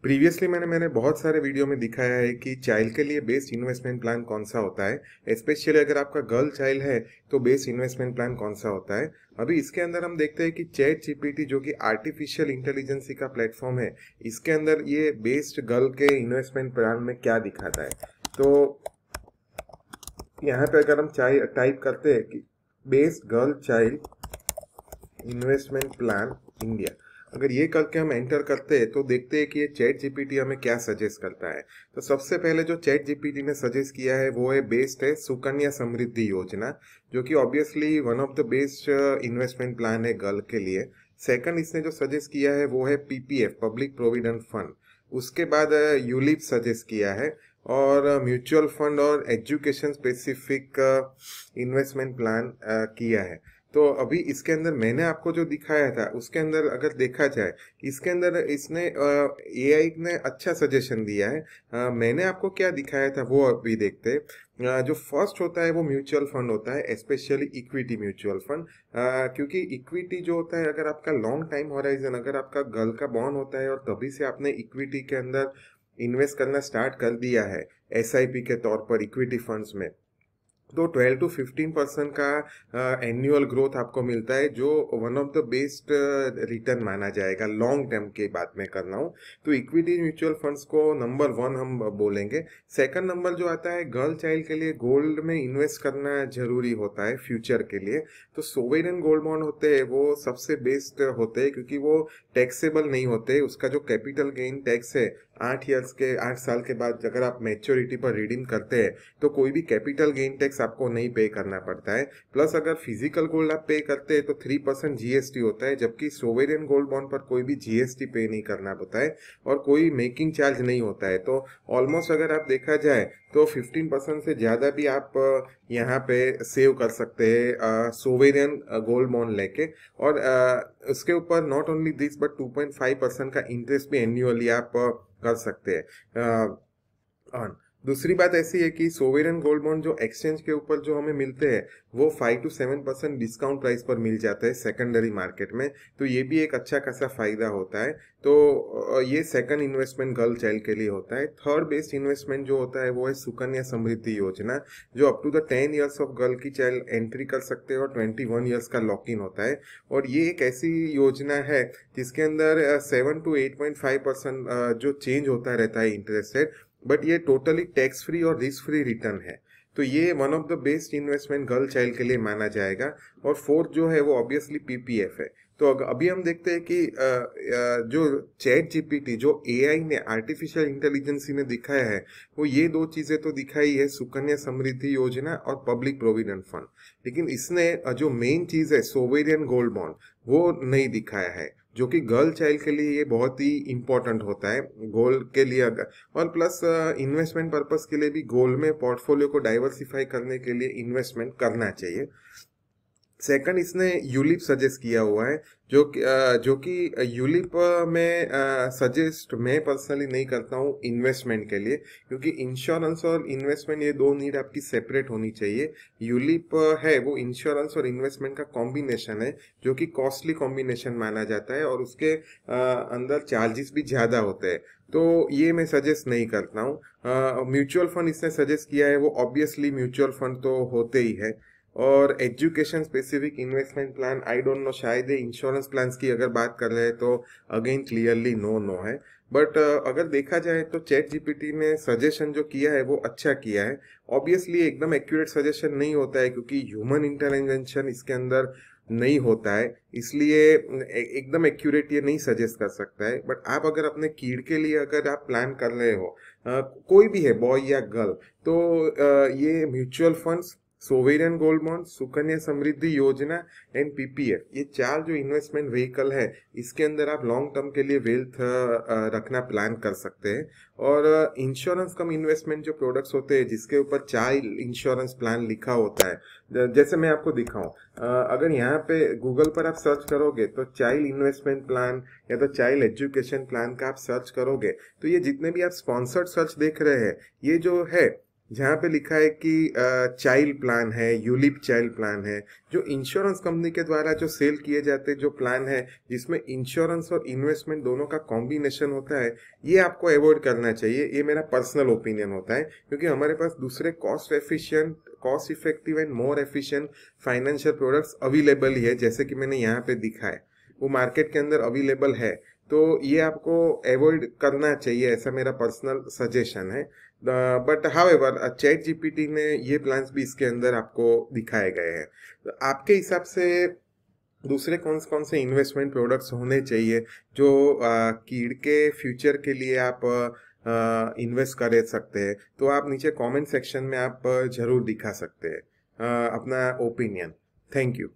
Previously मैंने बहुत सारे वीडियो में दिखाया है कि चाइल्ड के लिए बेस्ट इन्वेस्टमेंट प्लान कौन सा होता है। स्पेशली अगर आपका गर्ल चाइल्ड है तो बेस्ट इन्वेस्टमेंट प्लान कौन सा होता है। अभी इसके अंदर हम देखते हैं कि चैट जीपीटी जो कि आर्टिफिशियल इंटेलिजेंसी का प्लेटफॉर्म है, इसके अंदर ये बेस्ट गर्ल के इन्वेस्टमेंट प्लान में क्या दिखाता है। तो यहाँ पे अगर हम टाइप करते हैं कि best girl child investment plan India, अगर ये करके हम एंटर करते हैं तो देखते हैं कि ये चैट जीपीटी हमें क्या सजेस्ट करता है। तो सबसे पहले जो चैट जीपीटी ने सजेस्ट किया है वो है बेस्ट है सुकन्या समृद्धि योजना, जो कि obviously one of the best investment plan है गर्ल के लिए। सेकंड इसने जो सजेस्ट किया है वो है पीपीएफ पब्लिक प्रोविडेंट फंड। उसके बाद यूलिप सजेस्ट किया है, और म्यूचुअल फंड और एजुकेशन स्पेसिफिक इन्वेस्टमेंट प्लान किया है। तो अभी इसके अंदर मैंने आपको जो दिखाया था उसके अंदर अगर देखा जाए, इसके अंदर इसने एआई ने अच्छा सजेशन दिया है। मैंने आपको क्या दिखाया था वो अभी देखते हैं। जो फर्स्ट होता है वो म्यूचुअल फंड होता है, स्पेशली इक्विटी म्यूचुअल फंड। क्योंकि इक्विटी जो होता है, अगर आपका लॉन्ग टाइम होराइजन, अगर आपका गर्ल का बॉन्ड होता है और तभी से आपने इक्विटी के अंदर इन्वेस्ट करना स्टार्ट कर दिया है एसआईपी के तौर पर इक्विटी फंड्स में, तो 12 to 15% का एनुअल ग्रोथ आपको मिलता है, जो one of the best return माना जाएगा लॉन्ग टर्म के बात में कर रहा हूँ। तो इक्विटी म्यूचुअल फंड्स को नंबर 1 हम बोलेंगे। सेकंड नंबर जो आता है, गर्ल चाइल्ड के लिए गोल्ड में इन्वेस्ट करना जरूरी होता है फ्यूचर के लिए। तो सोवेरियन गोल्ड बॉन्ड होते हैं वो सबसे बेस्ट होते हैं, क्योंकि वो टैक्सेबल नहीं होते। उसका जो कैपिटल गेन टैक्स है 8 साल के बाद अगर आप मैच्योरिटी पर रिडीम करते हैं तो कोई भी कैपिटल गेन टैक्स आपको नहीं पे करना पड़ता है। प्लस अगर फिजिकल गोल्ड आप पे करते हैं तो 3% जीएसटी होता है, जबकि सोवेरियन गोल्ड बॉन्ड पर कोई भी जीएसटी पे नहीं करना होता है और कोई मेकिंग चार्ज नहीं होता है। तो ऑलमोस्ट अगर आप देखा जाए तो 15% से ज़्यादा भी आप यहाँ पे सेव कर सकते हैं सोवेरियन गोल्ड बॉन्ड लेके। और उसके ऊपर नॉट ओनली दिस बट 2.5% का इंटरेस्ट भी एन्युअली आप कर सकते हैं। ऑन दूसरी बात ऐसी है कि सोवेरियन गोल्ड बॉन्ड जो एक्सचेंज के ऊपर जो हमें मिलते हैं वो 5 to 7% डिस्काउंट प्राइस पर मिल जाता है सेकेंडरी मार्केट में। तो ये भी एक अच्छा खासा फायदा होता है। तो ये सेकंड इन्वेस्टमेंट गर्ल चाइल्ड के लिए होता है। थर्ड बेस्ट इन्वेस्टमेंट जो होता है वो है सुकन्या समृद्धि योजना, जो up to the 10 years of girl की चाइल्ड एंट्री कर सकते हैं और 21 ईयर्स का लॉक इन होता है। और ये एक ऐसी योजना है जिसके अंदर 7 to 8.5% जो चेंज होता रहता है इंटरेस्ट रेट, बट ये टोटली टैक्स फ्री और रिस्क फ्री रिटर्न है। तो ये one of the best investment girl child के लिए माना जाएगा। और फोर्थ जो है वो ऑब्वियसली पीपीएफ है। तो अभी हम देखते हैं कि जो चैट जीपीटी जो एआई ने आर्टिफिशियल इंटेलिजेंसी ने दिखाया है वो ये दो चीजें तो दिखाई है, सुकन्या समृद्धि योजना और पब्लिक प्रोविडेंट फंड। लेकिन इसने जो मेन चीज है सोवेरियन गोल्ड बॉन्ड वो नहीं दिखाया है, जो कि गर्ल चाइल्ड के लिए ये बहुत ही इंपॉर्टेंट होता है गोल्ड के लिए। अगर और प्लस इन्वेस्टमेंट पर्पस के लिए भी गोल्ड में पोर्टफोलियो को डाइवर्सिफाई करने के लिए इन्वेस्टमेंट करना चाहिए। सेकंड इसने यूलिप सजेस्ट किया हुआ है, जो कि यूलिप में सजेस्ट मैं पर्सनली नहीं करता हूँ इन्वेस्टमेंट के लिए, क्योंकि इंश्योरेंस और इन्वेस्टमेंट ये दो नीड आपकी सेपरेट होनी चाहिए। यूलिप है वो इंश्योरेंस और इन्वेस्टमेंट का कॉम्बिनेशन है, जो कि कॉस्टली कॉम्बिनेशन माना जाता है और उसके अंदर चार्जेस भी ज़्यादा होते हैं। तो ये मैं सजेस्ट नहीं करता हूँ। म्यूचुअल फंड इसने सजेस्ट किया है, वो ऑब्वियसली म्यूचुअल फंड तो होते ही है। और education specific investment plan I don't know, शायद इंश्योरेंस प्लान्स की अगर बात कर रहे हैं तो अगेन क्लियरली नो नो है। बट अगर देखा जाए तो चैट जीपीटी ने सजेशन जो किया है वो अच्छा किया है। ऑब्वियसली एकदम एक्यूरेट सजेशन नहीं होता है, क्योंकि ह्यूमन इंटरवेंशन इसके अंदर नहीं होता है, इसलिए एकदम एक्यूरेट ये नहीं सजेस्ट कर सकता है। बट आप अगर अपने कीड के लिए अगर आप प्लान कर रहे हो, कोई भी है बॉय या गर्ल, तो ये mutual funds, sovereign gold bond, Sukanya Samriddhi Yojana and PPF, ये चार जो इन्वेस्टमेंट व्हीकल है इसके अंदर आप लॉन्ग टर्म के लिए वेल्थ रखना प्लान कर सकते हैं। और इंश्योरेंस कम इन्वेस्टमेंट जो प्रोडक्ट्स होते हैं जिसके ऊपर चाइल्ड इंश्योरेंस प्लान लिखा होता है, जैसे मैं आपको दिखाऊं, अगर यहाँ पे गूगल पर आप सर्च करोगे तो चाइल्ड इन्वेस्टमेंट प्लान या तो चाइल्ड एजुकेशन प्लान का आप सर्च करोगे, तो ये जितने भी आप स्पॉन्सर्ड सर्च देख रहे हैं ये जो है जहाँ पे लिखा है कि चाइल्ड प्लान है, यूलिप चाइल्ड प्लान है, जो इंश्योरेंस कंपनी के द्वारा जो सेल किए जाते जो प्लान है जिसमें इंश्योरेंस और इन्वेस्टमेंट दोनों का कॉम्बिनेशन होता है, ये आपको अवॉइड करना चाहिए। ये मेरा पर्सनल ओपिनियन होता है, क्योंकि हमारे पास दूसरे cost effective and more efficient financial products available है, जैसे कि मैंने यहाँ पे दिखा है वो मार्केट के अंदर अवेलेबल है। तो ये आपको अवॉइड करना चाहिए, ऐसा मेरा पर्सनल सजेशन है। बट हाउएवर चैट जीपीटी ने ये प्लान्स भी इसके अंदर आपको दिखाए गए हैं। तो आपके हिसाब से दूसरे कौन से इन्वेस्टमेंट प्रोडक्ट्स होने चाहिए जो कीड के फ्यूचर के लिए आप इन्वेस्ट कर सकते हैं? तो आप नीचे कमेंट सेक्शन में आप जरूर दिखा सकते हैं अपना ओपिनियन। Thank you.